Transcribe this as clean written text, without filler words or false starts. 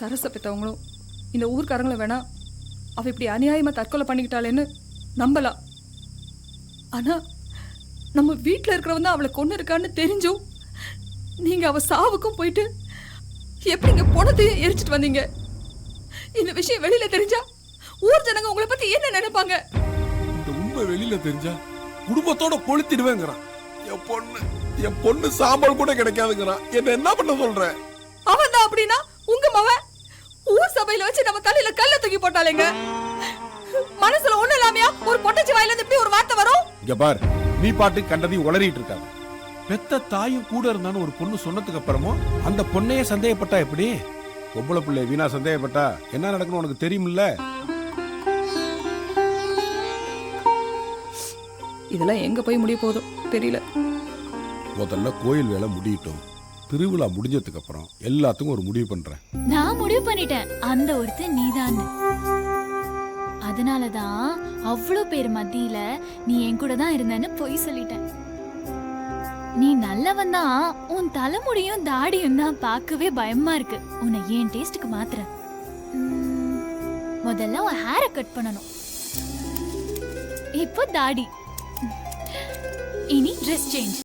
சரச பெற்றவங்களும் இந்த ஊர்க்காரங்களை வேணா அவ இப்படி அநியாயமா தற்கொலை பண்ணிக்கிட்டாளேன்னு நம்பலாம். ஆனா நம்ம வீட்டில் இருக்கிறவன் தான் அவளை கொண்டு இருக்கான்னு தெரிஞ்சும் நீங்க அவ சாவுக்கும் போயிட்டு எப்படிங்க பணத்தையும் எரிச்சிட்டு வந்தீங்க? இந்த விஷயம் வெளியில தெரிஞ்சா ஊர் ஜனங்க உங்களை பத்தி என்ன நினைப்பாங்க? இந்த உண்மை வெளியில தெரிஞ்சா குடும்பத்தோட கொளுத்திடுவேங்கிறான். என் பொண்ணு சாம்பல் கூட கிடைக்காதுங்கிறான். என்ன பண்ண சொல்ற? அவன் தான் அப்படின்னா உங்க மவன் ஊர் சபையில வச்சு நம்ம தலையில கல்ல தூக்கி போட்டாலேங்க. மனசுல ஒண்ணு இல்லாமையா ஒரு பொட்டச்சி வாயில இருந்து இப்படி ஒரு வார்த்தை வரும்? இங்க பார், நீ பாட்டு கண்டதையும் உளறிட்டு இருக்காங்க. பெத்த தாயும் கூட இருந்தான்னு ஒரு பொண்ணு சொன்னதுக்கு அப்புறமும் அந்த பொண்ணையே சந்தேகப்பட்டா எப்படி? பொம்பளை பிள்ளை வீணா சந்தேகப்பட்டா என்ன நடக்கணும் உனக்கு தெரியுமில்ல? இதெல்லாம் எங்க போய் முடிய போதும் தெரியல. முதல்ல கோயில் வேலை முடியட்டும். திருவிழா முடிஞ்சதுக்கு அப்புறம் எல்லாத்துக்கும் ஒரு முடிவு பண்றேன். நான் முடிவு பண்ணிட்டேன், அந்த ஒருத்தன் நீதான். அதனாலதான் அவ்வளவு பேர் மத்தியில நீ என் கூட தான் இருந்தேன்னு பொய் சொல்லிட்டேன். நீ நல்லவன் தான், உன் தலைமுடியும் தாடியும் தான் பார்க்கவே பயமா இருக்கு. உன்னை ஏன் டேஸ்டுக்கு மாத்துறேன். முதல்ல உன் ஹேரை கட் பண்ணணும், இப்போ தாடி, இனி ட்ரெஸ் சேஞ்ச்.